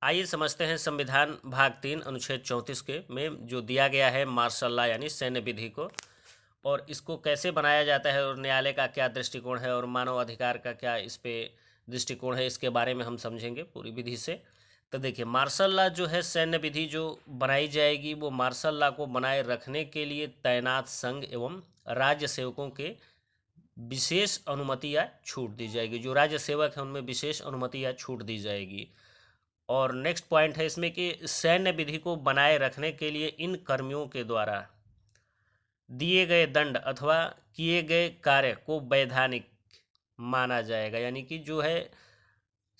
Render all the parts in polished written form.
आइए समझते हैं संविधान भाग 3 अनुच्छेद 34 के में जो दिया गया है मार्शल लॉ यानी सैन्य विधि को, और इसको कैसे बनाया जाता है और न्यायालय का क्या दृष्टिकोण है और मानव अधिकार का क्या इस पे दृष्टिकोण है, इसके बारे में हम समझेंगे पूरी विधि से। तो देखिए, मार्शल लॉ जो है सैन्य विधि जो बनाई जाएगी वो मार्शल लॉ को बनाए रखने के लिए तैनात संघ एवं राज्य सेवकों के विशेष अनुमति या छूट दी जाएगी। जो राज्य सेवक हैं उनमें विशेष अनुमति या छूट दी जाएगी। और नेक्स्ट पॉइंट है इसमें कि सैन्य विधि को बनाए रखने के लिए इन कर्मियों के द्वारा दिए गए दंड अथवा किए गए कार्य को वैधानिक माना जाएगा। यानी कि जो है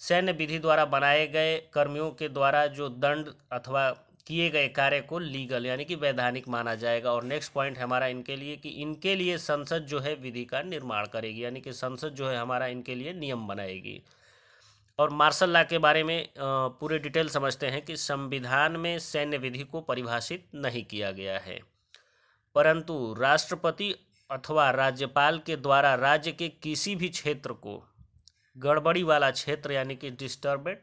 सैन्य विधि द्वारा बनाए गए कर्मियों के द्वारा जो दंड अथवा किए गए कार्य को लीगल यानी कि वैधानिक माना जाएगा। और नेक्स्ट पॉइंट है हमारा इनके लिए कि इनके लिए संसद जो है विधि का निर्माण करेगी, यानी कि संसद जो है हमारा इनके लिए नियम बनाएगी। और मार्शल लॉ के बारे में पूरे डिटेल समझते हैं कि संविधान में सैन्य विधि को परिभाषित नहीं किया गया है, परंतु राष्ट्रपति अथवा राज्यपाल के द्वारा राज्य के किसी भी क्षेत्र को गड़बड़ी वाला क्षेत्र यानी कि डिस्टर्बेड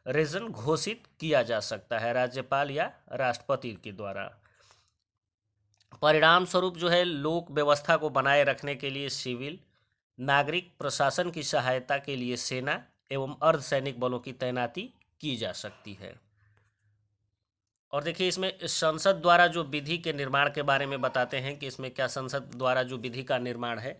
रीजन घोषित किया जा सकता है राज्यपाल या राष्ट्रपति के द्वारा। परिणाम स्वरूप जो है लोक व्यवस्था को बनाए रखने के लिए सिविल नागरिक प्रशासन की सहायता के लिए सेना एवं अर्धसैनिक बलों की तैनाती की जा सकती है। और देखिए, इसमें संसद द्वारा जो विधि के निर्माण के बारे में बताते हैं कि इसमें क्या संसद द्वारा जो विधि का निर्माण है।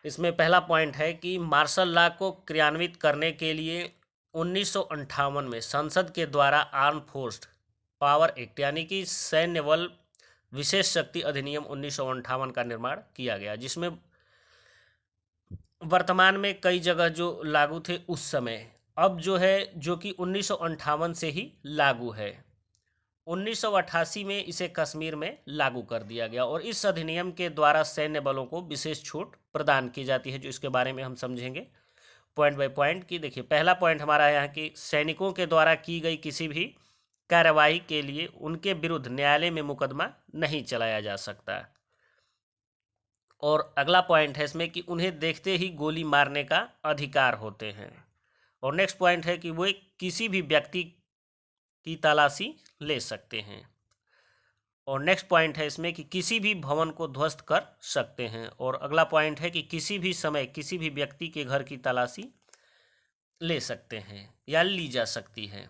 इसमें पहला पॉइंट है कि मार्शल लॉ को क्रियान्वित करने के लिए 1958 में संसद के द्वारा आर्म फोर्स पावर एक्ट यानी कि सैन्य बल विशेष शक्ति अधिनियम 1958 का निर्माण किया गया, जिसमें वर्तमान में कई जगह जो लागू थे उस समय, अब जो है जो कि 1958 से ही लागू है। 1988 में इसे कश्मीर में लागू कर दिया गया और इस अधिनियम के द्वारा सैन्य बलों को विशेष छूट प्रदान की जाती है, जो इसके बारे में हम समझेंगे पॉइंट बाय पॉइंट। की देखिए, पहला पॉइंट हमारा यहाँ कि सैनिकों के द्वारा की गई किसी भी कार्यवाही के लिए उनके विरुद्ध न्यायालय में मुकदमा नहीं चलाया जा सकता। और अगला पॉइंट है इसमें कि उन्हें देखते ही गोली मारने का अधिकार होते हैं। और नेक्स्ट पॉइंट है कि वो किसी भी व्यक्ति की तलाशी ले सकते हैं। और नेक्स्ट पॉइंट है इसमें कि किसी भी भवन को ध्वस्त कर सकते हैं। और अगला पॉइंट है कि किसी भी समय किसी भी व्यक्ति के घर की तलाशी ले सकते हैं या ली जा सकती है।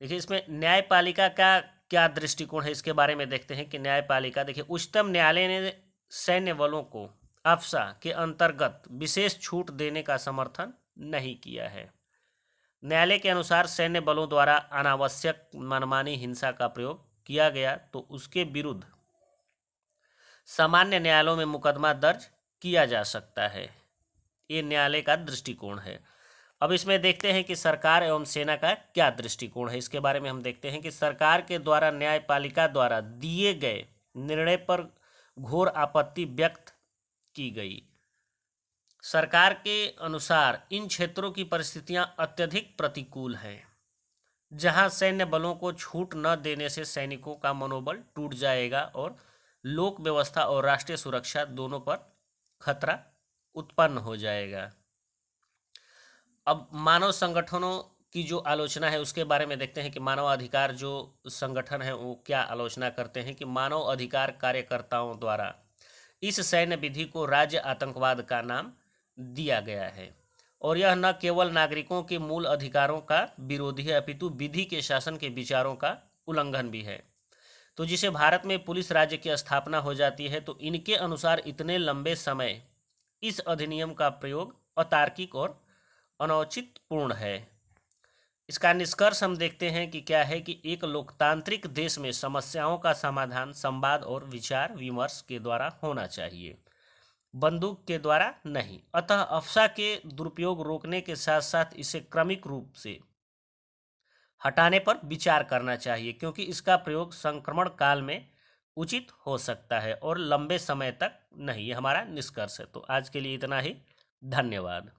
देखिए, इसमें न्यायपालिका का क्या दृष्टिकोण है इसके बारे में देखते हैं कि न्यायपालिका, देखिए, उच्चतम न्यायालय ने सैन्य बलों को अफसा के अंतर्गत विशेष छूट देने का समर्थन नहीं किया है। न्यायालय के अनुसार सैन्य बलों द्वारा अनावश्यक मनमानी हिंसा का प्रयोग किया गया तो उसके विरुद्ध सामान्य न्यायालयों में मुकदमा दर्ज किया जा सकता है। ये न्यायालय का दृष्टिकोण है। अब इसमें देखते हैं कि सरकार एवं सेना का क्या दृष्टिकोण है। इसके बारे में हम देखते हैं कि सरकार के द्वारा न्यायपालिका द्वारा दिए गए निर्णय पर घोर आपत्ति व्यक्त की गई। सरकार के अनुसार इन क्षेत्रों की परिस्थितियां अत्यधिक प्रतिकूल हैं, जहां सैन्य बलों को छूट न देने से सैनिकों का मनोबल टूट जाएगा और लोक व्यवस्था और राष्ट्रीय सुरक्षा दोनों पर खतरा उत्पन्न हो जाएगा। अब मानव संगठनों की जो आलोचना है उसके बारे में देखते हैं कि मानव अधिकार जो संगठन है वो क्या आलोचना करते हैं कि मानव अधिकार कार्यकर्ताओं द्वारा इस सैन्य विधि को राज्य आतंकवाद का नाम दिया गया है और यह न केवल नागरिकों के मूल अधिकारों का विरोधी है अपितु विधि के शासन के विचारों का उल्लंघन भी है। तो जिसे भारत में पुलिस राज्य की स्थापना हो जाती है तो इनके अनुसार इतने लंबे समय इस अधिनियम का प्रयोग अतार्किक और अनौचित्यपूर्ण है। इसका निष्कर्ष हम देखते हैं कि क्या है कि एक लोकतांत्रिक देश में समस्याओं का समाधान संवाद और विचार विमर्श के द्वारा होना चाहिए, बंदूक के द्वारा नहीं। अतः अफसा के दुरुपयोग रोकने के साथ साथ इसे क्रमिक रूप से हटाने पर विचार करना चाहिए, क्योंकि इसका प्रयोग संक्रमण काल में उचित हो सकता है और लंबे समय तक नहीं। ये हमारा निष्कर्ष है। तो आज के लिए इतना ही। धन्यवाद।